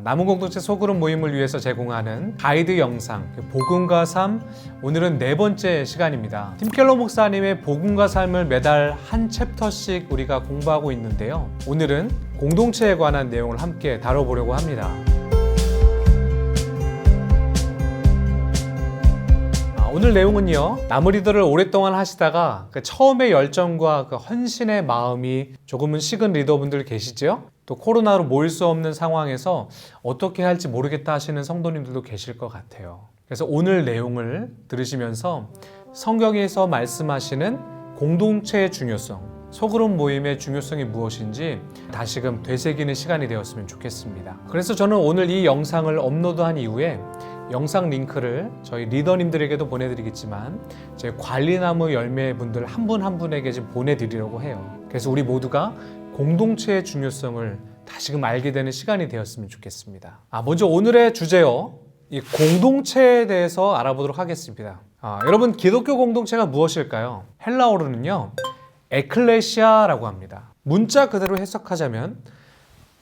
남은공동체 소그룹 모임을 위해서 제공하는 가이드 영상 복음과 삶, 오늘은 네 번째 시간입니다. 팀 켈러 목사님의 복음과 삶을 매달 한 챕터씩 우리가 공부하고 있는데요. 오늘은 공동체에 관한 내용을 함께 다뤄보려고 합니다. 오늘 내용은요, 나무 리더를 오랫동안 하시다가 처음의 열정과 헌신의 마음이 조금은 식은 리더분들 계시죠? 또 코로나로 모일 수 없는 상황에서 어떻게 할지 모르겠다 하시는 성도님들도 계실 것 같아요. 그래서 오늘 내용을 들으시면서 성경에서 말씀하시는 공동체의 중요성, 소그룹 모임의 중요성이 무엇인지 다시금 되새기는 시간이 되었으면 좋겠습니다. 그래서 저는 오늘 이 영상을 업로드한 이후에 영상 링크를 저희 리더님들에게도 보내드리겠지만 제 관리나무 열매분들 한 분 한 분에게 지금 보내드리려고 해요. 그래서 우리 모두가 공동체의 중요성을 다시금 알게 되는 시간이 되었으면 좋겠습니다. 먼저 오늘의 주제요, 이 공동체에 대해서 알아보도록 하겠습니다. 여러분, 기독교 공동체가 무엇일까요? 헬라어로는요, 에클레시아라고 합니다. 문자 그대로 해석하자면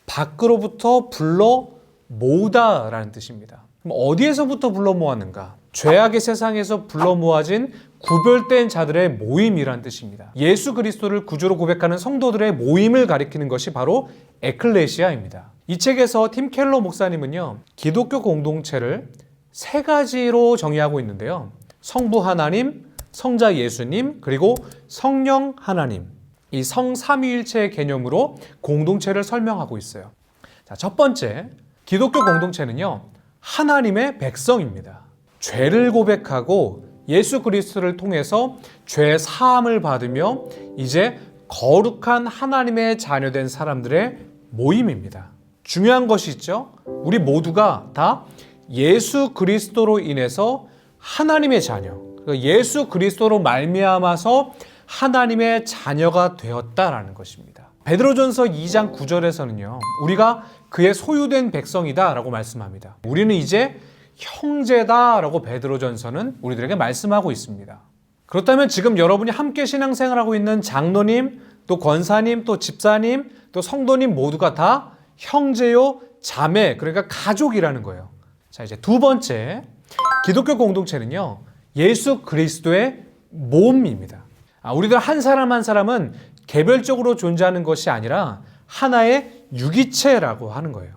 밖으로부터 불러 모으다라는 뜻입니다. 그럼 어디에서부터 불러 모았는가? 죄악의 세상에서 불러 모아진 구별된 자들의 모임이란 뜻입니다. 예수 그리스도를 구주로 고백하는 성도들의 모임을 가리키는 것이 바로 에클레시아입니다. 이 책에서 팀 켈러 목사님은요, 기독교 공동체를 세 가지로 정의하고 있는데요. 성부 하나님, 성자 예수님, 그리고 성령 하나님, 이 성삼위일체의 개념으로 공동체를 설명하고 있어요. 자, 첫 번째, 기독교 공동체는요, 하나님의 백성입니다. 죄를 고백하고 예수 그리스도를 통해서 죄 사함을 받으며 이제 거룩한 하나님의 자녀된 사람들의 모임입니다. 중요한 것이 있죠. 우리 모두가 다 예수 그리스도로 인해서 하나님의 자녀, 예수 그리스도로 말미암아서 하나님의 자녀가 되었다라는 것입니다. 베드로전서 2장 9절에서는요, 우리가 그의 소유된 백성이다 라고 말씀합니다. 우리는 이제 형제다 라고 베드로전서는 우리들에게 말씀하고 있습니다. 그렇다면 지금 여러분이 함께 신앙생활하고 있는 장로님, 또 권사님, 또 집사님, 또 성도님 모두가 다 형제요, 자매, 그러니까 가족이라는 거예요. 자, 이제 두 번째, 기독교 공동체는요, 예수 그리스도의 몸입니다. 우리들 한 사람 한 사람은 개별적으로 존재하는 것이 아니라 하나의 유기체라고 하는 거예요.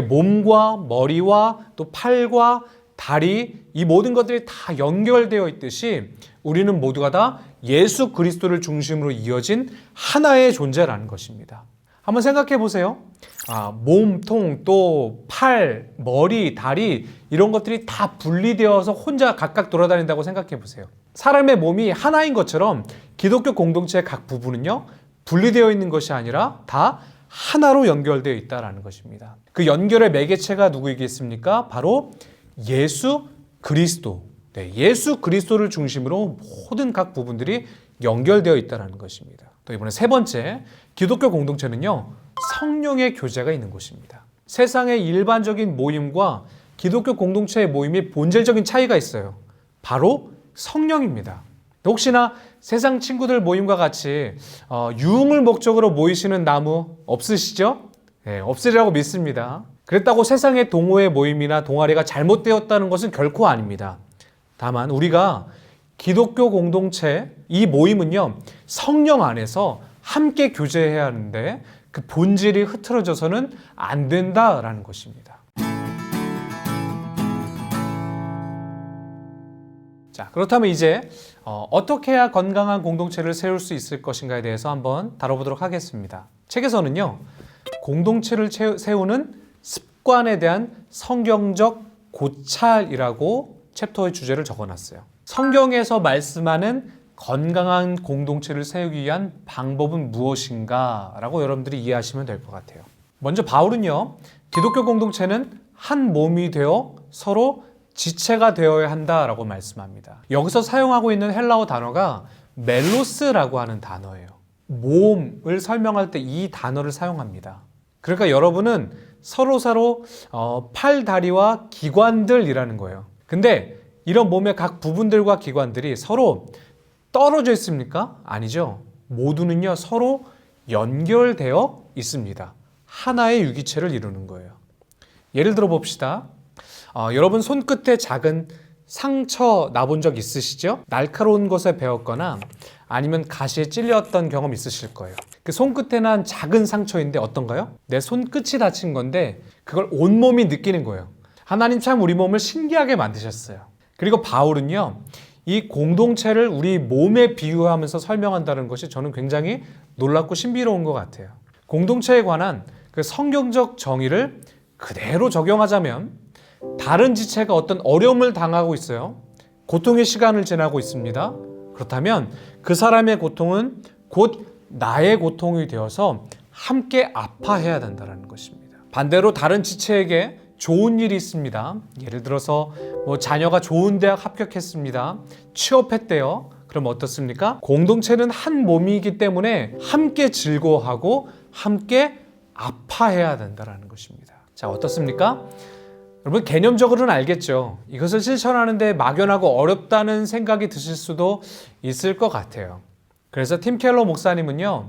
몸과 머리와 또 팔과 다리, 이 모든 것들이 다 연결되어 있듯이 우리는 모두가 다 예수 그리스도를 중심으로 이어진 하나의 존재라는 것입니다. 한번 생각해 보세요. 몸통, 또 팔, 머리, 다리, 이런 것들이 다 분리되어서 혼자 각각 돌아다닌다고 생각해 보세요. 사람의 몸이 하나인 것처럼 기독교 공동체의 각 부분은요, 분리되어 있는 것이 아니라 다 하나로 연결되어 있다는 것입니다. 그 연결의 매개체가 누구이겠습니까? 바로 예수 그리스도. 예수 그리스도를 중심으로 모든 각 부분들이 연결되어 있다는 것입니다. 또 이번에 세 번째, 기독교 공동체는요, 성령의 교제가 있는 곳입니다. 세상의 일반적인 모임과 기독교 공동체의 모임이 본질적인 차이가 있어요. 바로 성령입니다. 혹시나 세상 친구들 모임과 같이 유흥을 목적으로 모이시는 나무 없으시죠? 네, 없으리라고 믿습니다. 그랬다고 세상의 동호회 모임이나 동아리가 잘못되었다는 것은 결코 아닙니다. 다만 우리가 기독교 공동체, 이 모임은요, 성령 안에서 함께 교제해야 하는데 그 본질이 흐트러져서는 안 된다라는 것입니다. 자, 그렇다면 이제 어떻게 해야 건강한 공동체를 세울 수 있을 것인가에 대해서 한번 다뤄보도록 하겠습니다. 책에서는요, 공동체를 세우는 습관에 대한 성경적 고찰이라고 챕터의 주제를 적어놨어요. 성경에서 말씀하는 건강한 공동체를 세우기 위한 방법은 무엇인가 라고 여러분들이 이해하시면 될 것 같아요. 먼저 바울은요, 기독교 공동체는 한 몸이 되어 서로 지체가 되어야 한다라고 말씀합니다. 여기서 사용하고 있는 헬라어 단어가 멜로스라고 하는 단어예요. 몸을 설명할 때 이 단어를 사용합니다. 그러니까 여러분은 서로 팔, 다리와 기관들이라는 거예요. 근데 이런 몸의 각 부분들과 기관들이 서로 떨어져 있습니까? 아니죠. 모두는요, 서로 연결되어 있습니다. 하나의 유기체를 이루는 거예요. 예를 들어 봅시다. 여러분 손끝에 작은 상처 나본 적 있으시죠? 날카로운 것에 베었거나 아니면 가시에 찔렸던 경험 있으실 거예요. 그 손끝에 난 작은 상처인데 어떤가요? 내 손끝이 다친 건데 그걸 온몸이 느끼는 거예요. 하나님 참 우리 몸을 신기하게 만드셨어요. 그리고 바울은요, 이 공동체를 우리 몸에 비유하면서 설명한다는 것이 저는 굉장히 놀랍고 신비로운 것 같아요. 공동체에 관한 그 성경적 정의를 그대로 적용하자면 다른 지체가 어떤 어려움을 당하고 있어요. 고통의 시간을 지나고 있습니다. 그렇다면 그 사람의 고통은 곧 나의 고통이 되어서 함께 아파해야 된다는 것입니다. 반대로 다른 지체에게 좋은 일이 있습니다. 예를 들어서 자녀가 좋은 대학 합격했습니다. 취업했대요. 그럼 어떻습니까? 공동체는 한 몸이기 때문에 함께 즐거워하고 함께 아파해야 된다는 것입니다. 자, 어떻습니까? 여러분 개념적으로는 알겠죠. 이것을 실천하는데 막연하고 어렵다는 생각이 드실 수도 있을 것 같아요. 그래서 팀 켈러 목사님은요,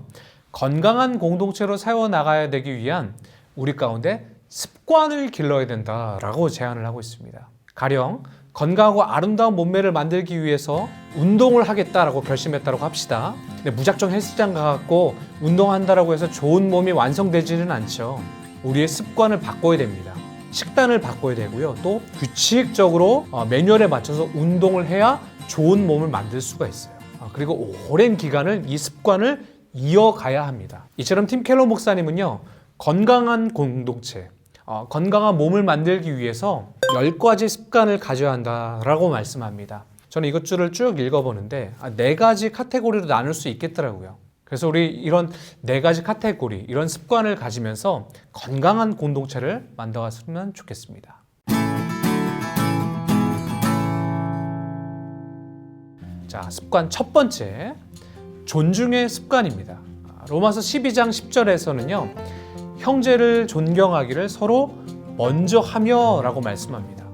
건강한 공동체로 세워나가야 되기 위한 우리 가운데 습관을 길러야 된다라고 제안을 하고 있습니다. 가령 건강하고 아름다운 몸매를 만들기 위해서 운동을 하겠다라고 결심했다고 합시다. 근데 무작정 헬스장 가갖고 운동한다라고 해서 좋은 몸이 완성되지는 않죠. 우리의 습관을 바꿔야 됩니다. 식단을 바꿔야 되고요. 또 규칙적으로 매뉴얼에 맞춰서 운동을 해야 좋은 몸을 만들 수가 있어요. 그리고 오랜 기간을 이 습관을 이어가야 합니다. 이처럼 팀 켈러 목사님은요, 건강한 공동체, 건강한 몸을 만들기 위해서 10가지 습관을 가져야 한다라고 말씀합니다. 저는 이것줄을 쭉 읽어보는데 4가지 카테고리로 나눌 수 있겠더라고요. 그래서 우리 이런 4가지 카테고리, 이런 습관을 가지면서 건강한 공동체를 만들었으면 좋겠습니다. 자, 습관 첫 번째, 존중의 습관입니다. 로마서 12장 10절에서는요, 형제를 존경하기를 서로 먼저 하며 라고 말씀합니다.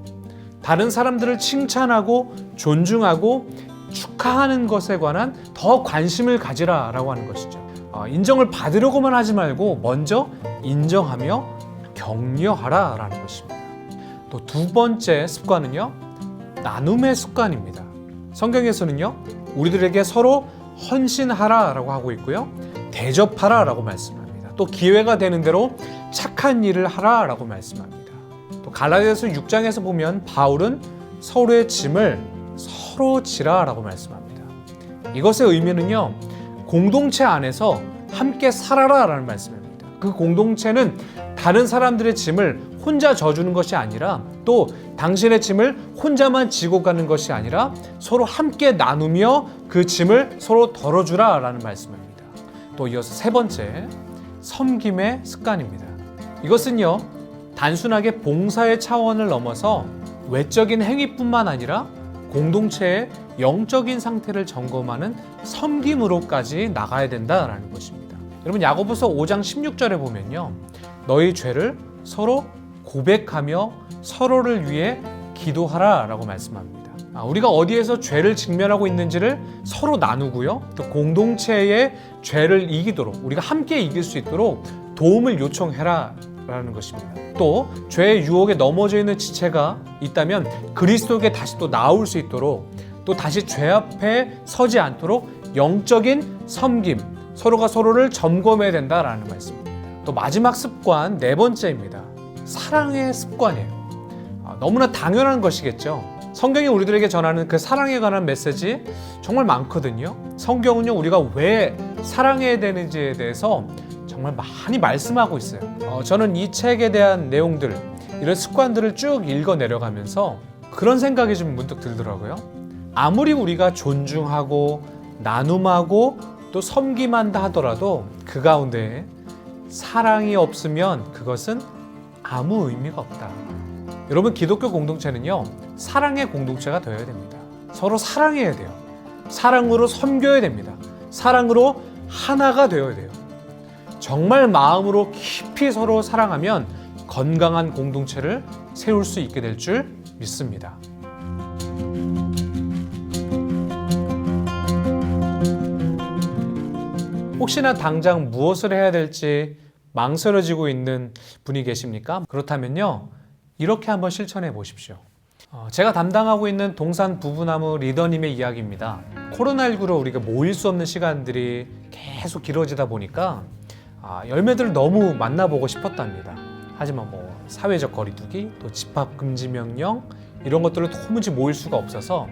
다른 사람들을 칭찬하고 존중하고 축하하는 것에 관한 더 관심을 가지라 라고 하는 것이죠. 인정을 받으려고만 하지 말고 먼저 인정하며 격려하라 라는 것입니다. 또 2번째 습관은요, 나눔의 습관입니다. 성경에서는요, 우리들에게 서로 헌신하라 라고 하고 있고요, 대접하라 라고 말씀합니다. 또 기회가 되는 대로 착한 일을 하라 라고 말씀합니다. 또 갈라디아서 6장에서 보면 바울은 서로의 짐을 서로 지라 라고 말씀합니다. 이것의 의미는요, 공동체 안에서 함께 살아라 라는 말씀입니다. 그 공동체는 다른 사람들의 짐을 혼자 져주는 것이 아니라, 또 당신의 짐을 혼자만 지고 가는 것이 아니라 서로 함께 나누며 그 짐을 서로 덜어주라 라는 말씀입니다. 또 이어서 3번째, 섬김의 습관입니다. 이것은요, 단순하게 봉사의 차원을 넘어서 외적인 행위뿐만 아니라 공동체의 영적인 상태를 점검하는 섬김으로까지 나가야 된다라는 것입니다. 여러분 야고보서 5장 16절에 보면요, 너희 죄를 서로 고백하며 서로를 위해 기도하라 라고 말씀합니다. 우리가 어디에서 죄를 직면하고 있는지를 서로 나누고요, 또 공동체의 죄를 이기도록, 우리가 함께 이길 수 있도록 도움을 요청해라 라는 것입니다. 또 죄의 유혹에 넘어져 있는 지체가 있다면 그리스도에게 다시 또 나올 수 있도록, 또 다시 죄 앞에 서지 않도록 영적인 섬김, 서로가 서로를 점검해야 된다라는 말씀입니다. 또 마지막 습관 4번째입니다. 사랑의 습관이에요. 너무나 당연한 것이겠죠. 성경이 우리들에게 전하는 그 사랑에 관한 메시지 정말 많거든요. 성경은요, 우리가 왜 사랑해야 되는지에 대해서 정말 많이 말씀하고 있어요. 저는 이 책에 대한 내용들, 이런 습관들을 쭉 읽어 내려가면서 그런 생각이 좀 문득 들더라고요. 아무리 우리가 존중하고 나눔하고 또 섬김한다 하더라도 그 가운데 사랑이 없으면 그것은 아무 의미가 없다. 여러분, 기독교 공동체는요, 사랑의 공동체가 되어야 됩니다. 서로 사랑해야 돼요. 사랑으로 섬겨야 됩니다. 사랑으로 하나가 되어야 돼요. 정말 마음으로 깊이 서로 사랑하면 건강한 공동체를 세울 수 있게 될 줄 믿습니다. 혹시나 당장 무엇을 해야 될지 망설여지고 있는 분이 계십니까? 그렇다면요, 이렇게 한번 실천해 보십시오. 제가 담당하고 있는 동산 부부나무 리더님의 이야기입니다. 코로나19로 우리가 모일 수 없는 시간들이 계속 길어지다 보니까 열매들을 너무 만나보고 싶었답니다. 하지만 사회적 거리두기, 또 집합 금지 명령 이런 것들을 도무지 모일 수가 없어서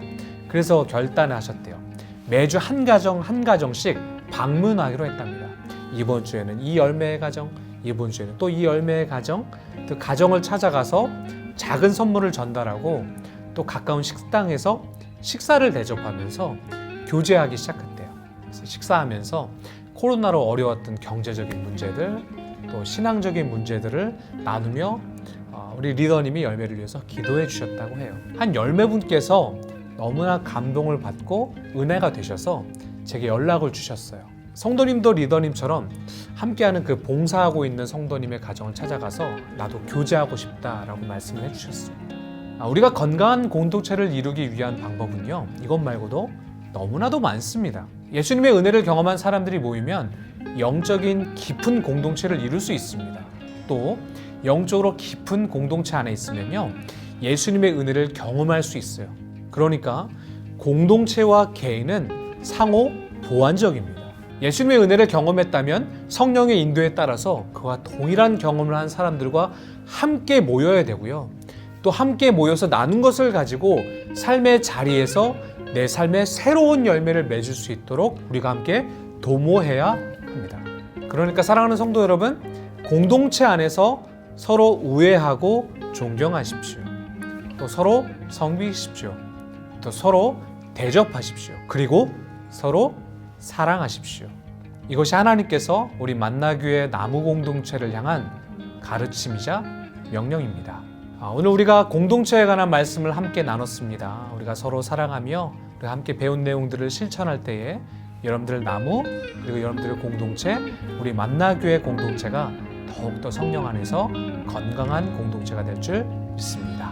그래서 결단을 하셨대요. 매주 한 가정 한 가정씩 방문하기로 했답니다. 이번 주에는 이 열매의 가정, 이번 주에는 또 이 열매의 가정, 그 가정을 찾아가서 작은 선물을 전달하고 또 가까운 식당에서 식사를 대접하면서 교제하기 시작했대요. 그래서 식사하면서 코로나로 어려웠던 경제적인 문제들, 또 신앙적인 문제들을 나누며 우리 리더님이 열매를 위해서 기도해 주셨다고 해요. 한 10분께서 너무나 감동을 받고 은혜가 되셔서 제게 연락을 주셨어요. 성도님도 리더님처럼 함께하는 그 봉사하고 있는 성도님의 가정을 찾아가서 나도 교제하고 싶다라고 말씀을 해주셨습니다. 우리가 건강한 공동체를 이루기 위한 방법은요, 이것 말고도 너무나도 많습니다. 예수님의 은혜를 경험한 사람들이 모이면 영적인 깊은 공동체를 이룰 수 있습니다. 또 영적으로 깊은 공동체 안에 있으면요, 예수님의 은혜를 경험할 수 있어요. 그러니까 공동체와 개인은 상호 보완적입니다. 예수님의 은혜를 경험했다면 성령의 인도에 따라서 그와 동일한 경험을 한 사람들과 함께 모여야 되고요. 또 함께 모여서 나눈 것을 가지고 삶의 자리에서 내 삶에 새로운 열매를 맺을 수 있도록 우리가 함께 도모해야 합니다. 그러니까 사랑하는 성도 여러분, 공동체 안에서 서로 우애하고 존경하십시오. 또 서로 섬기십시오. 또 서로 대접하십시오. 그리고 서로 사랑하십시오. 이것이 하나님께서 우리 만나교회 나무 공동체를 향한 가르침이자 명령입니다. 오늘 우리가 공동체에 관한 말씀을 함께 나눴습니다. 우리가 서로 사랑하며 우리가 함께 배운 내용들을 실천할 때에 여러분들의 나무 그리고 여러분들의 공동체, 우리 만나교회 공동체가 더욱더 성령 안에서 건강한 공동체가 될 줄 믿습니다.